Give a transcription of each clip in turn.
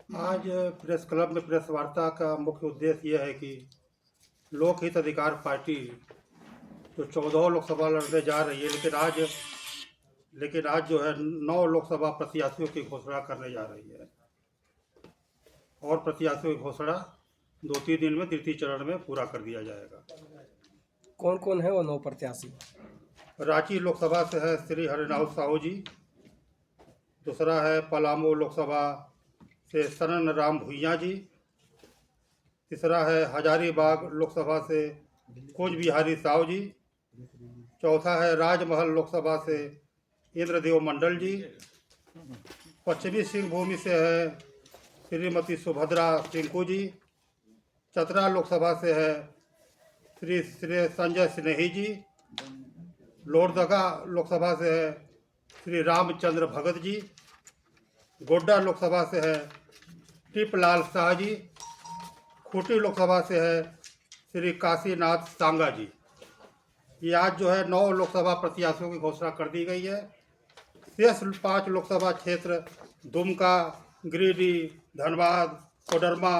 आज press club में press वार्ता का मुख्य उद्देश्य यह है कि लोक हित अधिकार पार्टी जो 14 लोकसभा लड़ने जा रही है, लेकिन आज जो है 9 लोकसभा प्रत्याशियों की घोषणा करने जा रही है और प्रत्याशियों की घोषणा 2-3 दिन में तृतीय चरण में पूरा कर दिया जाएगा। कौन कौन है वो 9 प्रत्याशी? रांची लोकसभा से है श्री हरिनाथ साहू जी, दूसरा है पलामू लोकसभा से सनन राम भुइयाँ जी, तीसरा है हजारीबाग लोकसभा से कुंज बिहारी साहू जी, चौथा है राजमहल लोकसभा से इंद्रदेव मंडल जी, पश्चिमी सिंहभूमि से है श्रीमती सुभद्रा सिंकू जी, चतरा लोकसभा से है श्री श्री संजय स्नेही जी, लोहरदगा लोकसभा से है श्री रामचंद्र भगत जी, गोड्डा लोकसभा से है टिपलाल शाह जी, खूंटी लोकसभा से है श्री काशीनाथ सांगा जी। ये आज जो है 9 लोकसभा प्रत्याशियों की घोषणा कर दी गई है। शेष 5 लोकसभा क्षेत्र दुमका, गिरिडीह, धनबाद, कोडरमा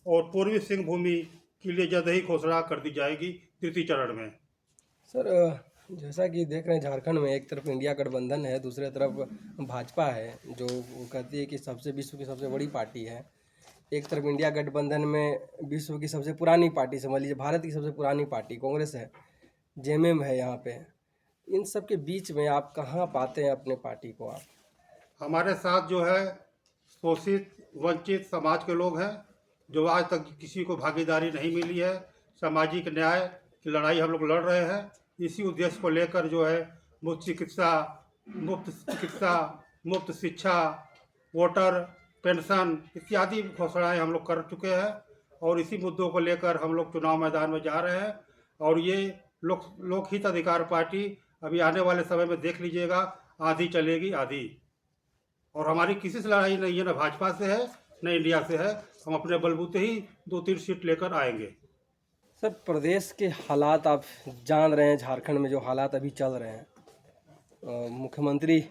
और पूर्वी सिंहभूमि के लिए जल्द ही घोषणा कर दी जाएगी तृतीय चरण में। सर, जैसा कि देख रहे हैं झारखंड में एक तरफ इंडिया गठबंधन है, दूसरे तरफ भाजपा है जो कहती है कि विश्व की सबसे बड़ी पार्टी है। एक तरफ इंडिया गठबंधन में विश्व की सबसे पुरानी पार्टी, समझ लीजिए भारत की सबसे पुरानी पार्टी कांग्रेस है, जेएमएम है यहाँ पे। इन सब के बीच में आप कहाँ पाते हैं अपने पार्टी को? आप हमारे साथ जो है शोषित वंचित समाज के लोग हैं जो आज तक किसी को भागीदारी नहीं मिली है। सामाजिक न्याय की लड़ाई हम लोग लड़ रहे हैं। इसी उद्देश्य को लेकर जो है मुफ्त चिकित्सा, मुफ्त शिक्षा, वोटर पेंशन इत्यादि घोषणाएं हम लोग कर चुके हैं और इसी मुद्दों को लेकर हम लोग चुनाव मैदान में जा रहे हैं। और ये लोकहित अधिकार पार्टी अभी आने वाले समय में देख लीजिएगा, आधी चलेगी आधी। और हमारी किसी से लड़ाई नहीं है, न भाजपा से है न इंडिया से है। हम अपने बलबूते ही 2-3 सीट लेकर आएंगे। सर, प्रदेश के हालात आप जान रहे हैं, झारखंड में जो हालात अभी चल रहे हैं, मुख्यमंत्री,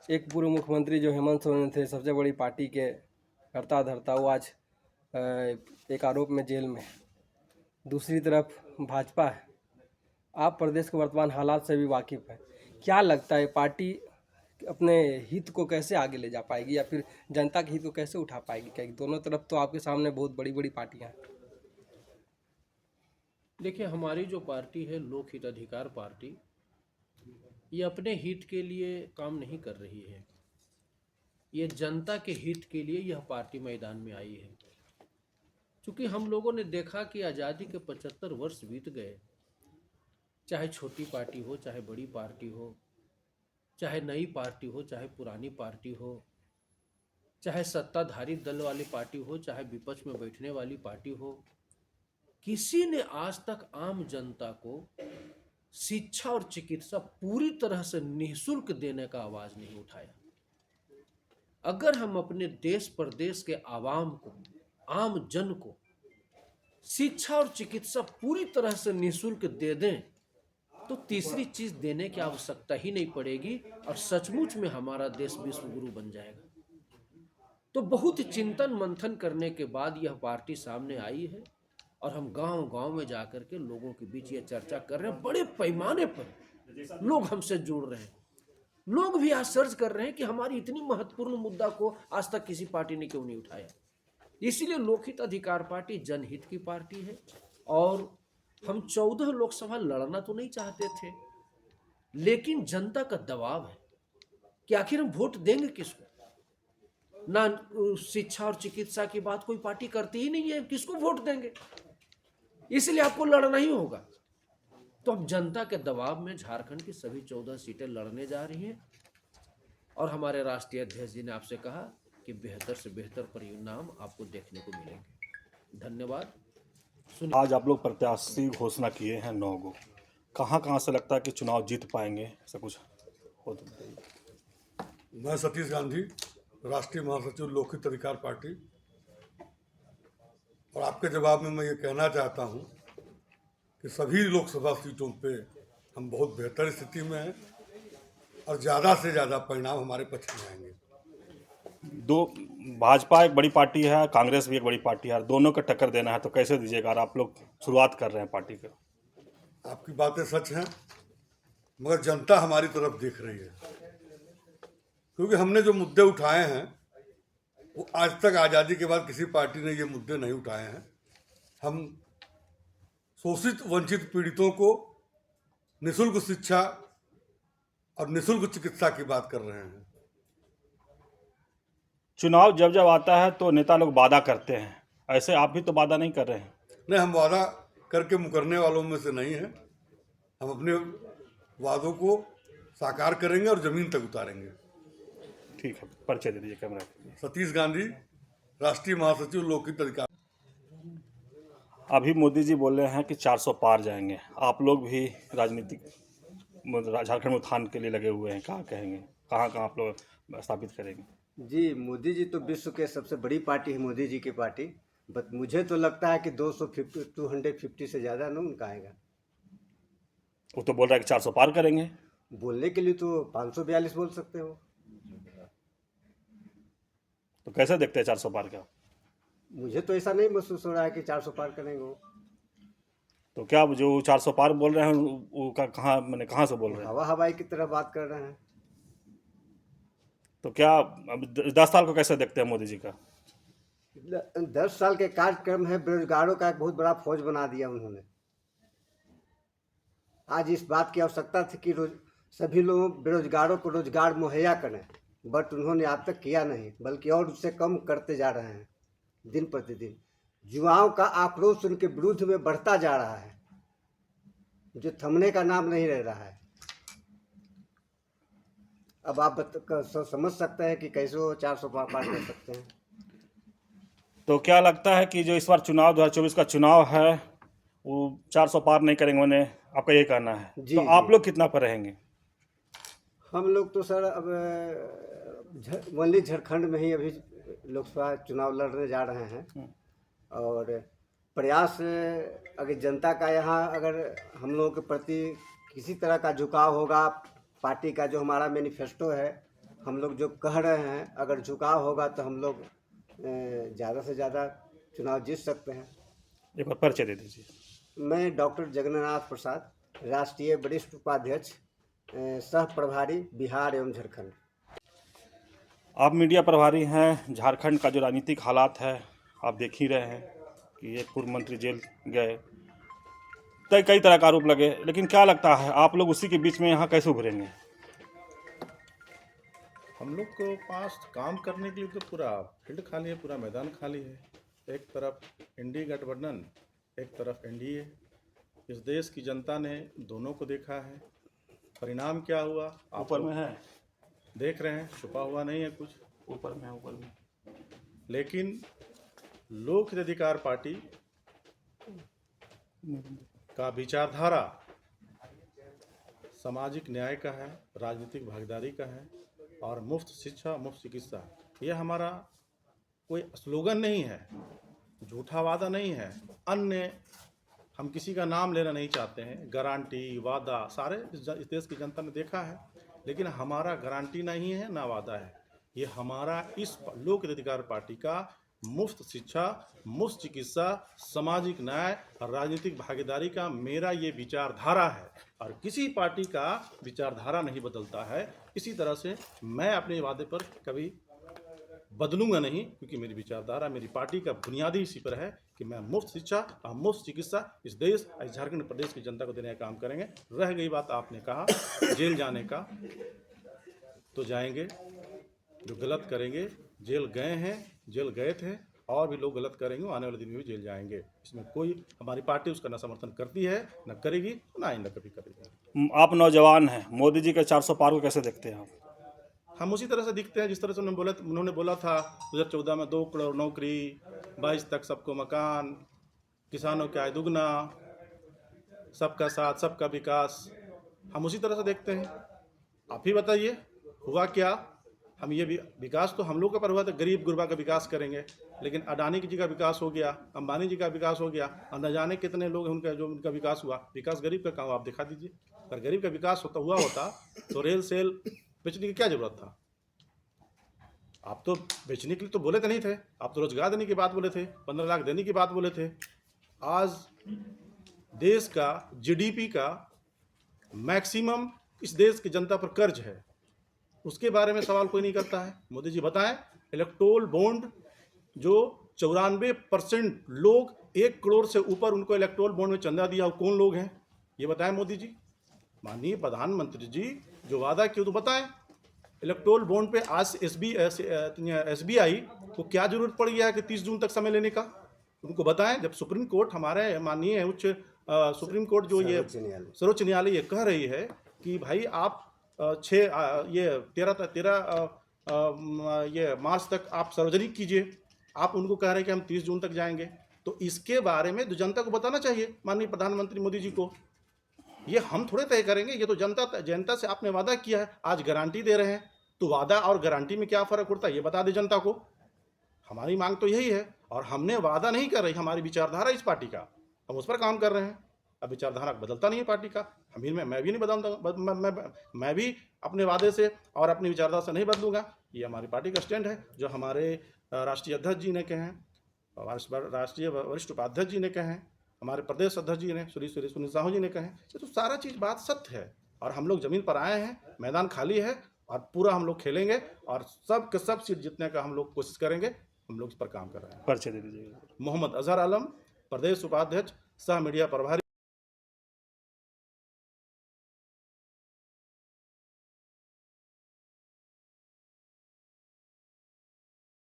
एक पूर्व मुख्यमंत्री जो हेमंत सोरेन थे, सबसे बड़ी पार्टी के करता धरता, वो आज एक आरोप में जेल में। दूसरी तरफ भाजपा है। आप प्रदेश के वर्तमान हालात से भी वाकिफ़ हैं, क्या लगता है पार्टी अपने हित को कैसे आगे ले जा पाएगी या फिर जनता के हित को कैसे उठा पाएगी? क्या दोनों तरफ तो आपके सामने बहुत बड़ी बड़ी पार्टियां हैं। देखिए, हमारी जो पार्टी है लोक हित अधिकार पार्टी, ये अपने हित के लिए काम नहीं कर रही है। ये जनता के हित के लिए यह पार्टी मैदान में आई है। क्योंकि हम लोगों ने देखा कि आज़ादी के 75 वर्ष बीत गए, चाहे छोटी पार्टी हो, चाहे बड़ी पार्टी हो, चाहे नई पार्टी हो, चाहे पुरानी पार्टी हो, चाहे सत्ताधारी दल वाली पार्टी हो, चाहे विपक्ष में बैठने वाली पार्टी हो, किसी ने आज तक आम जनता को शिक्षा और चिकित्सा पूरी तरह से निःशुल्क देने का आवाज नहीं उठाया। अगर हम अपने देश प्रदेश के आवाम को, आम जन को शिक्षा और चिकित्सा पूरी तरह से निःशुल्क दे दें तो तीसरी चीज देने की आवश्यकता ही नहीं पड़ेगी और सचमुच में हमारा देश विश्व गुरु बन जाएगा। तो बहुत चिंतन मंथन करने के बाद यह पार्टी सामने आई है और हम गांव-गांव में जाकर के लोगों के बीच ये चर्चा कर रहे हैं। बड़े पैमाने पर लोग हमसे जुड़ रहे हैं। लोग भी आश्चर्य कर रहे हैं कि हमारी इतनी महत्वपूर्ण मुद्दा को आज तक किसी पार्टी ने क्यों नहीं उठाया। इसीलिए लोकहित अधिकार पार्टी जनहित की पार्टी है और हम 14 लोकसभा लड़ना तो नहीं चाहते थे, लेकिन जनता का दबाव है कि आखिर हम वोट देंगे किसको। ना शिक्षा और चिकित्सा की बात कोई पार्टी करती ही नहीं है, किसको वोट देंगे। इसलिए आपको लड़ना ही होगा। तो अब जनता के दबाव में झारखंड की सभी 14 सीटें लड़ने जा रही हैं और हमारे राष्ट्रीय अध्यक्ष जी ने आपसे कहा कि बेहतर से बेहतर परिणाम आपको देखने को मिलेंगे। धन्यवाद। आज आप लोग प्रत्याशी घोषणा किए हैं 9 गो, कहाँ से लगता है कि चुनाव जीत पाएंगे, ऐसा कुछ हो तो बताइए। मैं सतीश गांधी, राष्ट्रीय महासचिव लोकहित अधिकार पार्टी, और आपके जवाब में मैं ये कहना चाहता हूँ कि सभी लोकसभा सीटों पे हम बहुत बेहतर स्थिति में हैं और ज़्यादा से ज़्यादा परिणाम हमारे पक्ष में आएंगे। दो भाजपा एक बड़ी पार्टी है, कांग्रेस भी एक बड़ी पार्टी है, दोनों को टक्कर देना है तो कैसे दीजिएगा? और आप लोग शुरुआत कर रहे हैं पार्टी के। आपकी बातें सच हैं, मगर जनता हमारी तरफ देख रही है, क्योंकि हमने जो मुद्दे उठाए हैं वो आज तक आज़ादी के बाद किसी पार्टी ने ये मुद्दे नहीं उठाए हैं। हम शोषित वंचित पीड़ितों को निःशुल्क शिक्षा और निःशुल्क चिकित्सा की बात कर रहे हैं। चुनाव जब जब आता है तो नेता लोग वादा करते हैं, ऐसे आप भी तो वादा नहीं कर रहे हैं। नहीं, हम वादा करके मुकरने वालों में से नहीं हैं। हम अपने वादों को साकार करेंगे और ज़मीन तक उतारेंगे। ठीक है, परिचय दे दीजिए कैमरा। सतीश गांधी, राष्ट्रीय महासचिव लोकहित अधिकार। अभी मोदी जी बोल रहे हैं कि 400 पार जाएंगे, आप लोग भी राजनीतिक झारखंड में उत्थान के लिए लगे हुए हैं, कहाँ कहेंगे, कहाँ कहाँ आप लोग स्थापित करेंगे? जी, मोदी जी तो विश्व के सबसे बड़ी पार्टी है, मोदी जी की पार्टी। बट मुझे तो लगता है कि 250 से ज़्यादा ना उनका आएगा। वो तो बोल रहा है कि 400 पार करेंगे। बोलने के लिए तो 542 बोल सकते हो। तो कैसे देखते हैं 400 पार का? मुझे तो ऐसा नहीं महसूस हो रहा है कि 400 पार करेंगे वो। तो क्या जो 400 पार बोल रहे हैं वो कहाँ, मैंने कहाँ से बोल रहे हैं? हवा हवाई की तरह बात कर रहे हैं। तो क्या अब 10 साल को कैसे देखते हैं मोदी जी का? 10 साल के कार्यक्रम है, बेरोजगारों का एक बहुत बड़ा फौज बना दिया उन्होंने। आज इस बात की आवश्यकता थी कि सभी लोगों बेरोजगारों को रोजगार मुहैया करें, बट उन्होंने आज तक किया नहीं, बल्कि और उससे कम करते जा रहे हैं दिन प्रतिदिन। युवाओं का आक्रोश उनके विरुद्ध में बढ़ता जा रहा है, जो थमने का नाम नहीं ले रहा है। अब आप समझ सकते हैं कि कैसे वो 400 पार कर सकते हैं। तो क्या लगता है कि जो इस बार चुनाव 2024 का चुनाव है वो 400 पार नहीं करेंगे, उन्हें आपका ये कहना है? जी, तो आप लोग कितना पर रहेंगे? हम लोग तो सर अब ओनली झारखंड में ही अभी लोकसभा चुनाव लड़ने जा रहे हैं, और प्रयास अगर जनता का यहाँ अगर हम लोगों के प्रति किसी तरह का झुकाव होगा, पार्टी का जो हमारा मैनिफेस्टो है, हम लोग जो कह रहे हैं, अगर झुकाव होगा तो हम लोग ज़्यादा से ज़्यादा चुनाव जीत सकते हैं। एक बार परिचय दे दीजिए। मैं डॉक्टर जगन्नाथ प्रसाद, राष्ट्रीय वरिष्ठ उपाध्यक्ष, सह प्रभारी बिहार एवं झारखंड। आप मीडिया प्रभारी हैं, झारखंड का जो राजनीतिक हालात है आप देख ही रहे हैं कि एक पूर्व मंत्री जेल गए, कई तरह का आरोप लगे, लेकिन क्या लगता है आप लोग उसी के बीच में यहाँ कैसे उभरेंगे? हम लोग को पास काम करने के लिए तो पूरा फील्ड खाली है, पूरा मैदान खाली है। एक तरफ इंडी गठबंधन, एक तरफ एनडीए। इस देश की जनता ने दोनों को देखा है, परिणाम क्या हुआ आप ऊपर में है, देख रहे हैं, छुपा हुआ नहीं है कुछ, ऊपर में है, ऊपर में। लेकिन लोक अधिकार पार्टी का विचारधारा सामाजिक न्याय का है, राजनीतिक भागीदारी का है, और मुफ्त शिक्षा, मुफ्त चिकित्सा। यह हमारा कोई स्लोगन नहीं है, झूठा वादा नहीं है। अन्य हम किसी का नाम लेना नहीं चाहते हैं, गारंटी वादा सारे इस देश की जनता ने देखा है, लेकिन हमारा गारंटी नहीं है ना वादा है। ये हमारा इस लोक अधिकार पार्टी का मुफ्त शिक्षा, मुफ्त चिकित्सा, सामाजिक न्याय और राजनीतिक भागीदारी का मेरा ये विचारधारा है, और किसी पार्टी का विचारधारा नहीं बदलता है। इसी तरह से मैं अपने वादे पर कभी बदलूंगा नहीं, क्योंकि मेरी विचारधारा, मेरी पार्टी का बुनियादी इसी पर है कि मैं मुफ्त शिक्षा और मुफ्त चिकित्सा इस देश, इस झारखंड प्रदेश की जनता को देने का काम करेंगे। रह गई बात आपने कहा जेल जाने का, तो जाएंगे, जो गलत करेंगे, जेल गए हैं, जेल गए थे, और भी लोग गलत करेंगे, आने वाले दिन में भी जेल जाएंगे। इसमें कोई, हमारी पार्टी उसका न समर्थन करती है, न करेगी, ना आइंदा कभी करेगी। आप नौजवान हैं, मोदी जी के 400 पार को कैसे देखते हैं आप? हम उसी तरह से दिखते हैं जिस तरह से उन्होंने बोला था 2014 में 2 करोड़ नौकरी, 22 तक सबको मकान, किसानों की आय दुगना, सबका साथ, सबका विकास। हम उसी तरह से देखते हैं। आप ही बताइए हुआ क्या? हम ये भी विकास तो हम लोग का पर हुआ था, गरीब गुरबा का विकास करेंगे, लेकिन अडानी जी का विकास हो गया, अंबानी जी का विकास हो गया, और न जाने कितने लोग हैं उनका जो उनका विकास हुआ। विकास गरीब का कहाँ हुआ आप दिखा दीजिए। अगर गरीब का विकास हुआ होता तो रेल सेल बेचने की क्या जरूरत था? आप तो बेचने के लिए तो बोले थे नहीं थे, आप तो रोजगार देने की बात बोले थे, 15 लाख देने की बात बोले थे। आज देश का जीडीपी का मैक्सिमम इस देश की जनता पर कर्ज है, उसके बारे में सवाल कोई नहीं करता है। मोदी जी बताएं, इलेक्टोरल बॉन्ड जो 94% लोग 1 करोड़ से ऊपर उनको इलेक्टोरल बॉन्ड में चंदा दिया, वो कौन लोग हैं ये बताएं मोदी जी। माननीय प्रधानमंत्री जी जो वादा किया तो बताएं। इलेक्टोरल बॉन्ड पे आज SBI को क्या जरूरत पड़ गया है कि 30 जून तक समय लेने का, उनको बताएं। जब सुप्रीम कोर्ट हमारे माननीय सुप्रीम कोर्ट जो ये सर्वोच्च न्यायालय ये कह रही है कि भाई आप 13 मार्च तक आप सार्वजनिक कीजिए, आप उनको कह रहे हैं कि हम 30 जून तक जाएंगे, तो इसके बारे में तो जनता को बताना चाहिए माननीय प्रधानमंत्री मोदी जी को। ये हम थोड़े तय करेंगे, ये तो जनता से आपने वादा किया है, आज गारंटी दे रहे हैं, तो वादा और गारंटी में क्या फ़र्क पड़ता है ये बता दें जनता को। हमारी मांग तो यही है, और हमने वादा नहीं कर रही, हमारी विचारधारा इस पार्टी का, हम उस पर काम कर रहे हैं। अब विचारधारा बदलता नहीं है पार्टी का, मैं भी नहीं बदलता, मैं भी अपने वादे से और अपनी विचारधारा से नहीं बदलूंगा। ये हमारी पार्टी का स्टैंड है, जो हमारे राष्ट्रीय अध्यक्ष जी ने कहे हैं, राष्ट्रीय वरिष्ठ उपाध्यक्ष जी ने कहे हैं, हमारे प्रदेश अध्यक्ष जी ने श्री सुनील साहू जी ने कहे, ये तो सारा चीज़ बात सत्य है। और हम लोग ज़मीन पर आए हैं, मैदान खाली है, और पूरा हम लोग खेलेंगे, और सब के सब सीट जीतने का हम लोग कोशिश करेंगे। हम लोग इस पर काम कर रहे हैं। परिचय दे दीजिए। मोहम्मद अजहर आलम, प्रदेश उपाध्यक्ष, सह मीडिया प्रभारी।